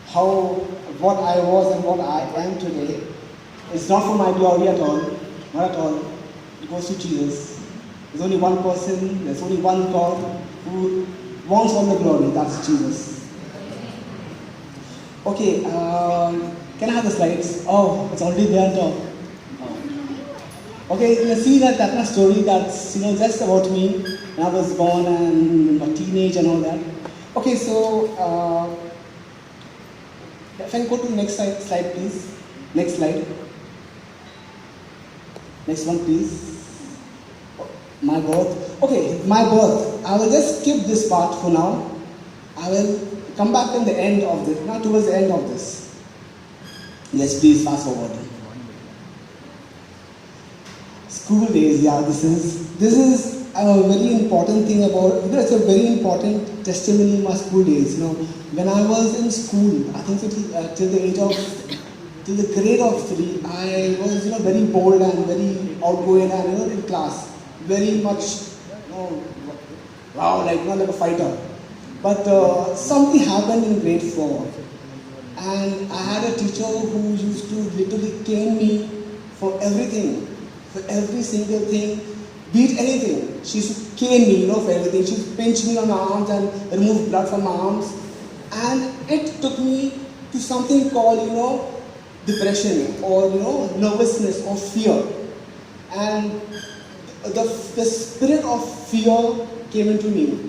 how what I was and what I am today is not for my glory at all, not at all. It goes to Jesus. There's only one person, there's only one God who wants all the glory, that's Jesus. Okay, can I have the slides? Oh, it's already there on top. Oh. Okay, you see that's my story. That's just about me when I was born and my teenage and all that. Okay, so if I go to the next slide, please. Next slide. Next one, please. My birth. Okay, my birth. I will just skip this part for now. I will come back in the end of this. Now towards the end of this. Yes, please fast forward. School days. Yeah, this is a very important thing about. It's a very important testimony in my school days. When I was in school, I think till the grade of 3, I was very bold and very outgoing and in class, very much wow, like a fighter. But something happened in grade 4, and I had a teacher who used to literally cane me for everything, for every single thing, be it anything. She used to cane me, for everything. She used to pinch me on my arms and remove blood from my arms, and it took me to something called depression or nervousness or fear, and the spirit of fear came into me.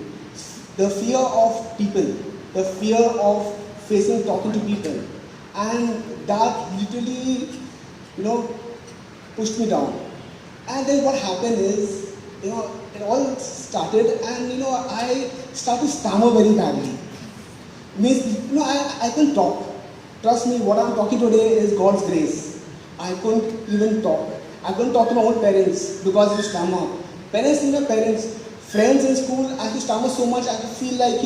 The fear of people, the fear of talking to people, and that literally pushed me down. And then what happened is it all started, and I started to stammer very badly. Means I couldn't talk. Trust me, what I'm talking today is God's grace. I couldn't even talk. I couldn't talk to my own parents because of stammer. Parents, friends in school, I used to stammer so much, I could feel like,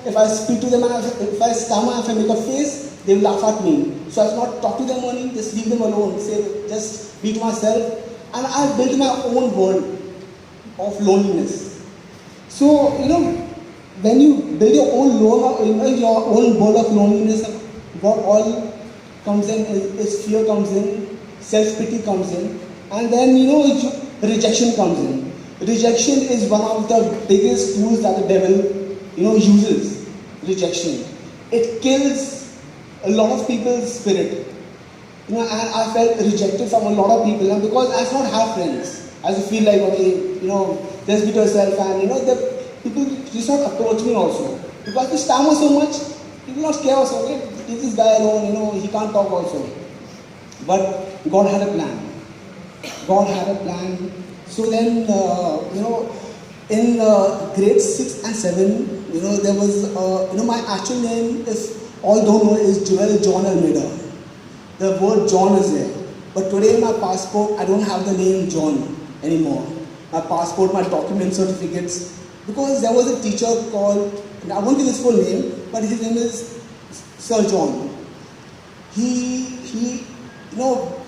if I speak to them and if I stammer, if I make a face, they will laugh at me. So I should not talk to them only, just leave them alone, just be to myself. And I built my own world of loneliness. So, when you build your own world of loneliness, what all comes in is fear comes in, self-pity comes in, and then, rejection comes in. Rejection is one of the biggest tools that the devil, uses. Rejection. It kills a lot of people's spirit. And I felt rejected from a lot of people, and because I did not have friends, I just feel like, okay, just be yourself, and the people just not approach me also. Because they stammer so much, people not care also, okay, leave this guy alone, he can't talk also. But God had a plan. God had a plan. So then, in grade 6 and 7, there was, my actual name, if all don't know, is Joel John Almeida. The word John is there. But today in my passport, I don't have the name John anymore. My passport, my document certificates, because there was a teacher called, I won't give his full name, but his name is Sir John. He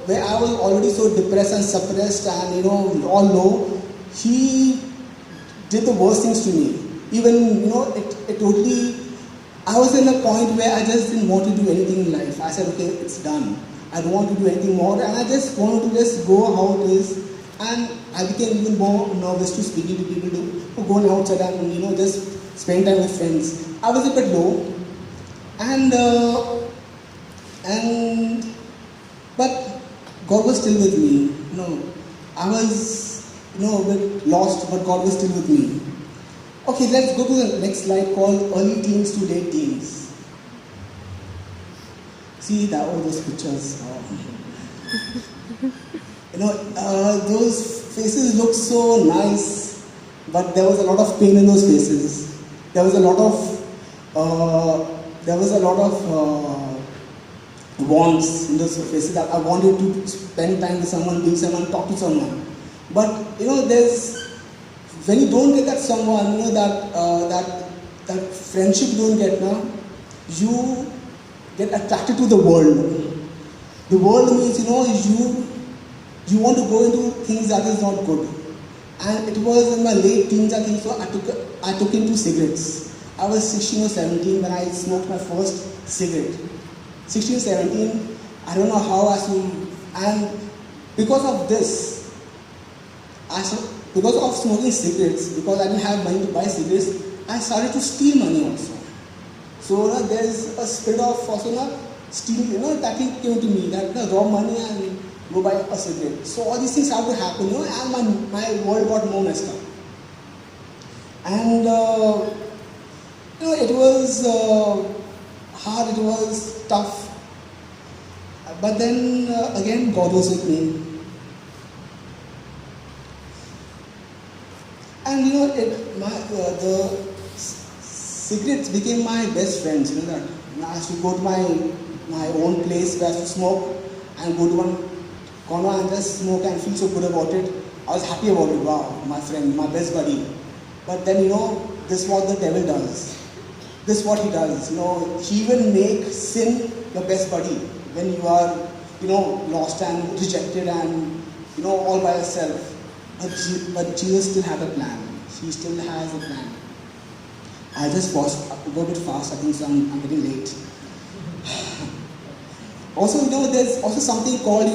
where I was already so depressed and suppressed and all low, he did the worst things to me. Even it totally. I was in a point where I just didn't want to do anything in life. I said, okay, it's done. I don't want to do anything more, and I just wanted to just go how it is. And I became even more nervous to speaking to people, to going outside and just spend time with friends. I was a bit low, but God was still with me. I was a bit lost, but God was still with me. Okay, let's go to the next slide called early teens to late teens. See that all those pictures. Those faces look so nice, but there was a lot of pain in those faces. There was a lot of wants in those faces that I wanted to spend time with someone, be someone, talk to someone. But when you don't get that someone, that friendship you don't get now, you get attracted to the world. The world means you want to go into things that is not good. And it was in my late teens, I think so, I took into cigarettes. I was 16 or 17 when I smoked my first cigarette. 16, 17, I don't know how I smoked. And because of this, because of smoking cigarettes, because I didn't have money to buy cigarettes, I started to steal money also. So there's a spirit of also stealing, that thing came to me, that raw money and go buy a cigarette. So all these things started to happen, and my world got more messed up. And it was hard, it was tough. But then again, God was with me. And the cigarettes became my best friends. That I used to go to my own place where I used to smoke and go to one corner and just smoke and feel so good about it. I was happy about it. Wow, my friend, my best buddy. But then this is what the devil does. This is what he does. He will make sin your best buddy when you are lost and rejected and all by yourself. But Jesus still had a plan. He still has a plan. I just go a bit fast. I think so I'm getting late. Also, there's also something called,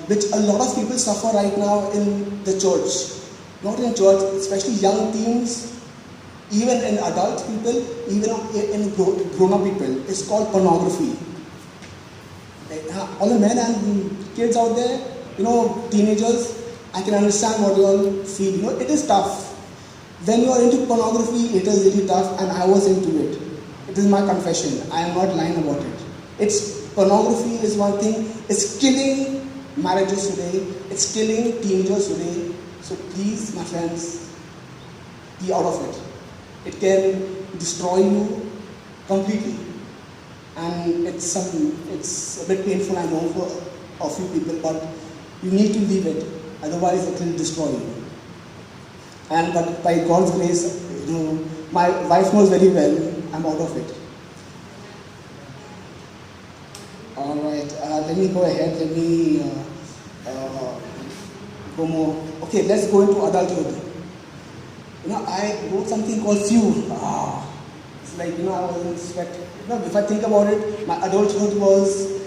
which a lot of people suffer right now in the church. Not in church, especially young teens, even in adult people, even in grown-up people. It's called pornography. All the men and kids out there, teenagers, I can understand what you all feel. It is tough. When you are into pornography, it is really tough, and I was into it. It is my confession. I am not lying about it. Pornography is one thing. It's killing marriages today. It's killing teenagers today. So please, my friends, be out of it. It can destroy you completely. And it's a bit painful, I know, for a few people, but you need to leave it. Otherwise, it will destroy you. But by God's grace, my wife knows very well I'm out of it. All right, let me go ahead. Let me go more. Okay, let's go into adulthood. I wrote something called fuel. It's like, I was in sweat. If I think about it, my adulthood was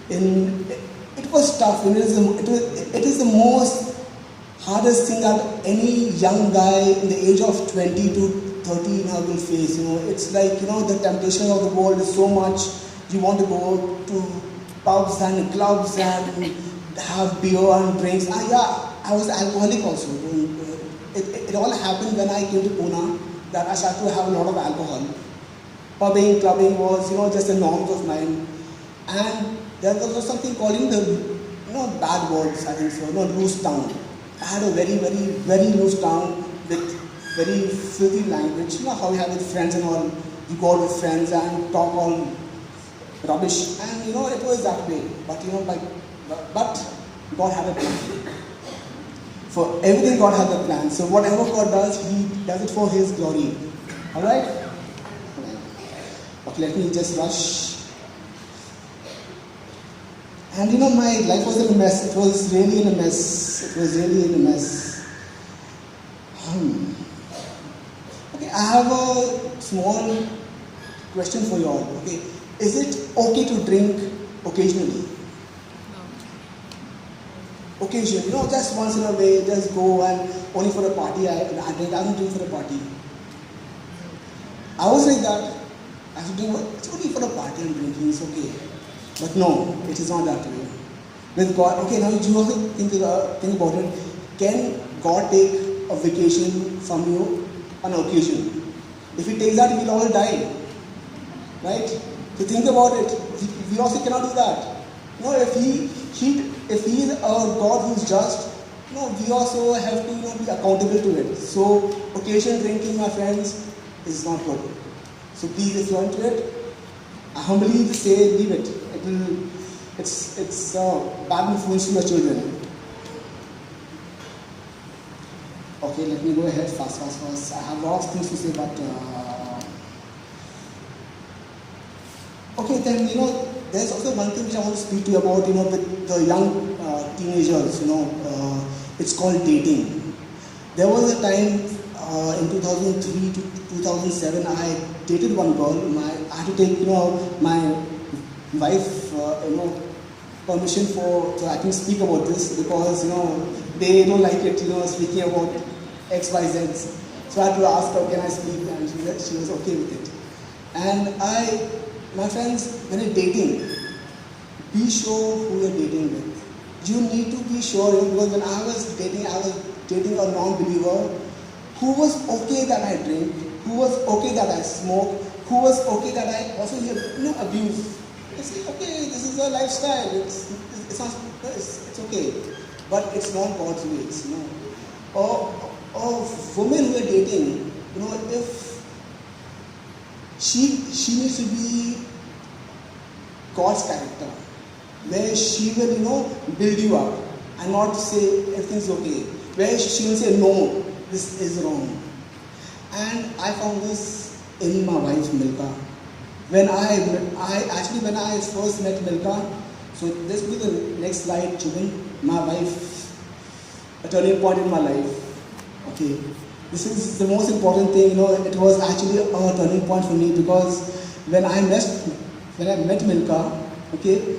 it was tough. It is the most hardest thing that any young guy in the age of 20 to 30 will face. It's like, the temptation of the world is so much. You want to go to pubs and clubs and have beer and drinks. I was alcoholic also. It all happened when I came to Pune, that I started to have a lot of alcohol. Pubbing, clubbing was, just the norms of mine. And there was something called bad words, I think so, loose tongue. I had a very, very, very loose tongue with very filthy language. How you have with friends and all. You go out with friends and talk all rubbish. And it was that way. But but God had a plan. For everything God has a plan. So whatever God does, He does it for His glory. Alright? Okay, let me just rush. And my life was in a mess. It was really in a mess. Okay, I have a small question for you all. Okay, is it okay to drink occasionally? Occasion, just once in a way, just go and only for a party. I don't drink for a party. I was like that. I should drink. It's only for a party and drinking. It's okay. But no, it is not that way. With God, okay, now you also think about it. Can God take a vacation from you on occasion? If He takes that, we will all die. Right? So think about it. We also cannot do that. If He is a God who is just, we also have to be accountable to it. So occasion drinking, my friends, is not good. So please, if you are into it, I humbly say leave it. It's bad influence to your children. Okay, let me go ahead fast. I have lots of things to say, but okay, then there's also one thing which I want to speak to you about. With the young teenagers. It's called dating. There was a time in 2003 to 2007, I dated one girl. I had to take, my wife, permission so I can speak about this because, they don't like it, speaking about X, Y, Z. So I had to ask her, can I speak? And she was okay with it. And my friends, when you're dating, be sure who you're dating with. You need to be sure, because when I was dating a non-believer who was okay that I drink, who was okay that I smoke, who was okay that I also abuse. I say, okay, this is a lifestyle. It's okay, but it's not God's ways. Or women who are dating, if she needs to be God's character, where she will, build you up and not say everything's okay. Where she will say, no, this is wrong. And I found this in my wife, Milka. When I first met Milka, so this will be the next slide, Chubin. My wife, a turning point in my life. Okay, this is the most important thing. It was actually a turning point for me because when I met Milka, okay,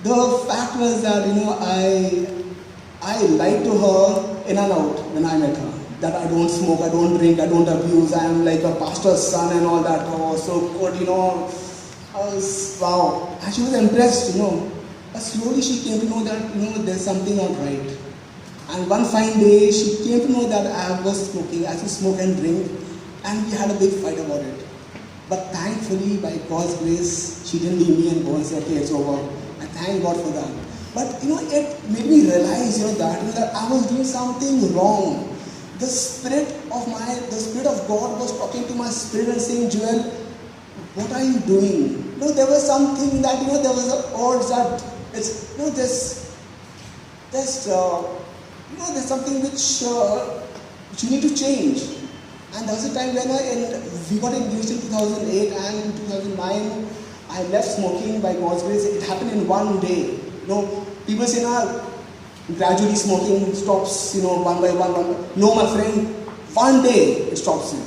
the fact was that I lied to her in and out when I met her. That I don't smoke, I don't drink, I don't abuse, I am like a pastor's son and all that. Oh, so good, I was, wow. And she was impressed, But slowly she came to know that, there's something not right. And one fine day, she came to know that I was smoking, I used to smoke and drink, and we had a big fight about it. But thankfully, by God's grace, she didn't leave me and go and say, okay, it's over. I thank God for that. But, it made me realize, that I was doing something wrong. The Spirit of God was talking to my spirit and saying, Joel, what are you doing? There was something that, there was an odds that it's, there's something which you need to change. And there was a time when we got engaged in 2008 and in 2009, I left smoking by God's grace. It happened in one day. People say, gradually smoking stops, one by one. No, my friend, one day it stops you.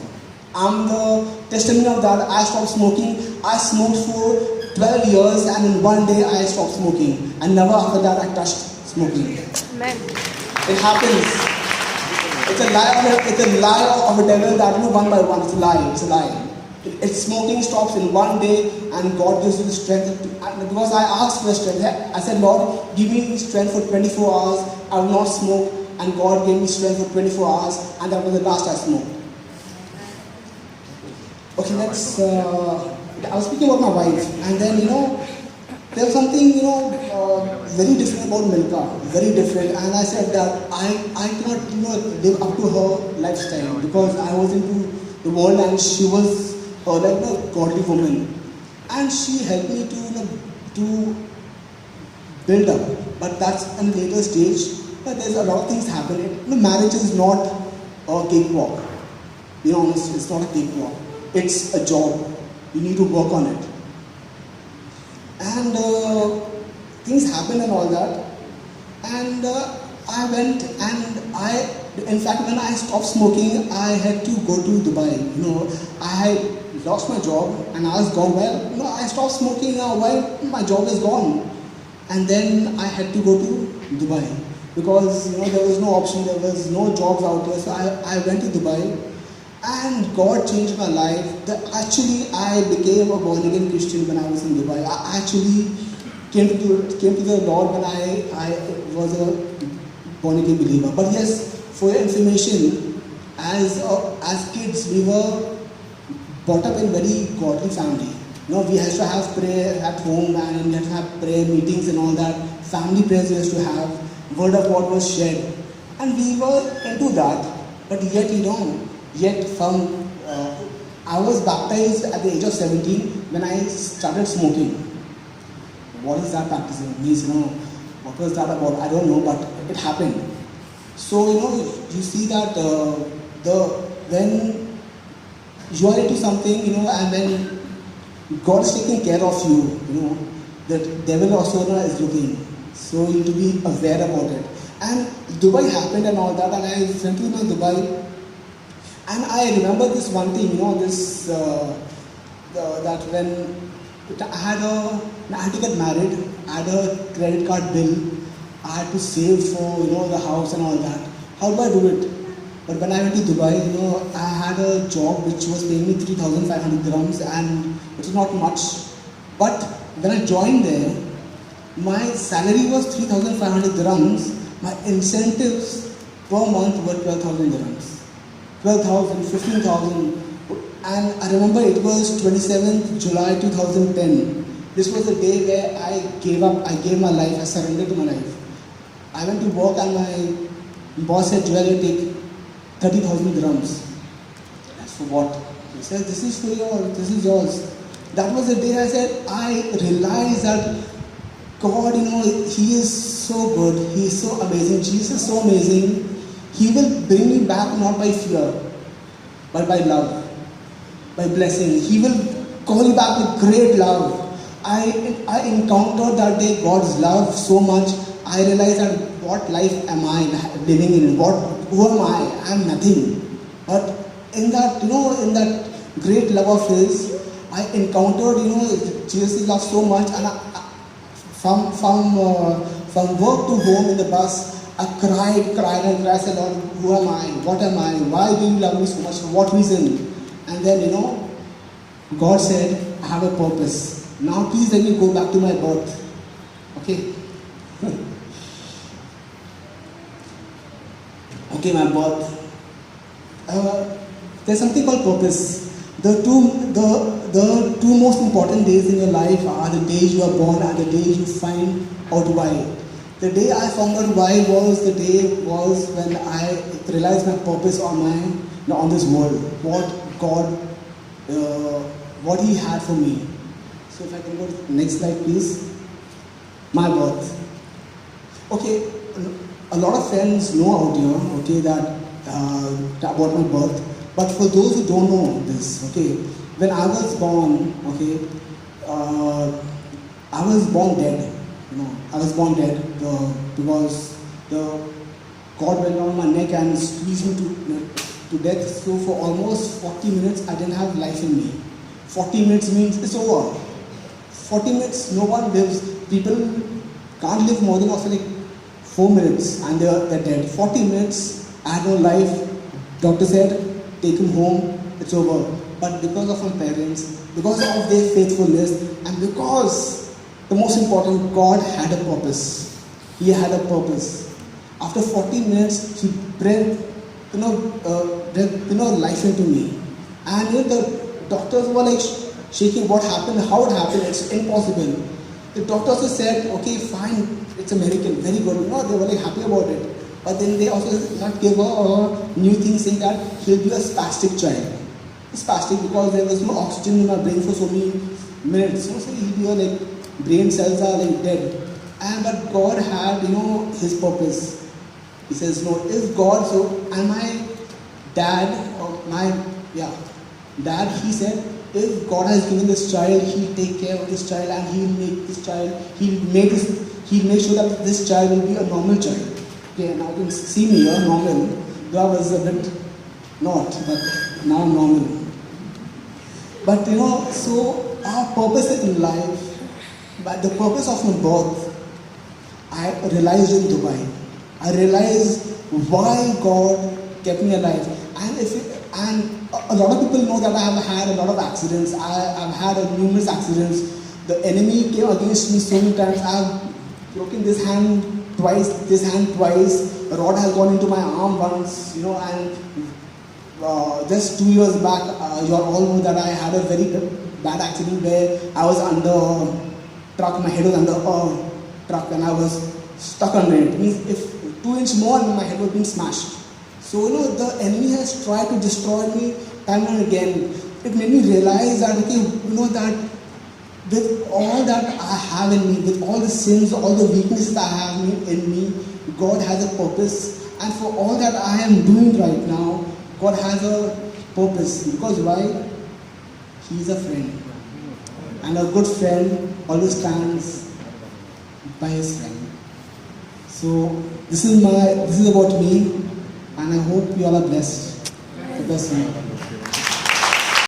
I'm the testimony of that. I stopped smoking. I smoked for 12 years and in one day I stopped smoking. And never after that I touched smoking. Amen. It happens. It's a lie of a devil that one by one. It's a lie. It's smoking stops in one day and God gives you the strength. Because I asked for the strength. I said, Lord, give me strength for 24 hours. I will not smoke. And God gave me strength for 24 hours. And that was the last I smoked. Okay, I was speaking about my wife. And then, there was something, very different about Milka. Very different. And I said that I cannot, live up to her lifestyle. Because I was into the world and she was like a godly woman. And she helped me to build up. But that's in a later stage. But there's a lot of things happening. Marriage is not a cakewalk. It's not a cakewalk. It's a job. You need to work on it. And things happen and all that. And I went and in fact, when I stopped smoking, I had to go to Dubai. I had lost my job and I was gone. Well, I stopped smoking now. Well, my job is gone. And then I had to go to Dubai because, there was no option. There was no jobs out there. So I went to Dubai and God changed my life. Actually, I became a born-again Christian when I was in Dubai. I actually came to the Lord when I was a born-again believer. But yes, for your information, as kids, we were brought up in very godly family. We had to have prayer at home and we had to have prayer meetings and all that. Family prayers we used to have. Word of God was shared. And we were into that. But yet, I was baptized at the age of 17 when I started smoking. What is that baptism? Means, what was that about? I don't know, but it happened. So, you see that when you are into something, and when God is taking care of you, the devil also is looking. So you need to be aware about it. And Dubai happened and all that, and I went to Dubai And I remember this one thing, that when I had to get married, I had a credit card bill, I had to save for, the house and all that. How do I do it? But when I went to Dubai, I had a job which was paying me 3,500 dirhams, and it was not much. But when I joined there, my salary was 3,500 dirhams. My incentives per month were 12,000 dirhams. 12,000, 15,000. And I remember it was 27th July 2010. This was the day where I gave up, I gave my life, I surrendered to my life. I went to work and my boss said, Joel, you take 30,000 dirhams. That's for what? He said, this is for yours, this is yours. That was the day I said, I realized that God, He is so good, He is so amazing, Jesus is so amazing. He will bring me back not by fear, but by love, by blessing. He will call you back with great love. I encountered that day God's love so much. I realized that what life am I living in? Who am I? I am nothing. But in that, in that great love of His, I encountered, Jesus' love so much, and from work to home in the bus, I cried, I said, Lord, who am I? What am I? Why do you love me so much? For what reason? And then, God said, I have a purpose. Now please let me go back to my birth. Okay? Okay, my birth. There's something called purpose. The two most important days in your life are the days you are born and the days you find out why. The day I found out why was when I realized my purpose on this world. What God, what He had for me. So if I can go to the next slide, please. My birth. Okay, a lot of friends know out here, okay, that about my birth. But for those who don't know this, okay, when I was born, okay, I was born dead. I was born dead because God went on my neck and squeezed me to death. So for almost 40 minutes, I didn't have life in me. 40 minutes means it's over. 40 minutes, no one lives. People can't live more than also like 4 minutes and they're dead. 40 minutes, I had no life. Doctor said, take him home, it's over. But because of my parents, because of their faithfulness, and because the most important, God had a purpose. He had a purpose. After 40 minutes, He breathed, life into me. And the doctors were like shaking, what happened, how it happened, it's impossible. The doctors said, okay, fine, it's a miracle, very good. They were like happy about it. But then they also not gave a new thing saying that he'll be a spastic child. Spastic because there was no oxygen in my brain for so many minutes. So he'll be like brain cells are like dead. But God had, His purpose. He says, no, if God, and my dad, he said, if God has given this child, He'll take care of this child and He'll make this child, He'll make sure that this child will be a normal child. Okay, now you can see me, normal. Though I was a bit not, but now I'm normal. But so our purpose in life, but the purpose of my birth, I realized in Dubai. I realized why God kept me alive. And a lot of people know that I have had a lot of accidents. I've had numerous accidents. The enemy came against me so many times. I've broken this hand twice. A rod has gone into my arm once, and just 2 years back, you all know that I had a very bad accident where I was under a truck. My head was under a truck and I was stuck under it. It means if 2 inches more and my head was being smashed. So, the enemy has tried to destroy me time and again. It made me realize that, that with all that I have in me, with all the sins, all the weaknesses I have in me, God has a purpose. And for all that I am doing right now, God has a purpose. Because why? He is a friend. And a good friend always stands by his friend. So this is about me, and I hope you all are blessed. the best one.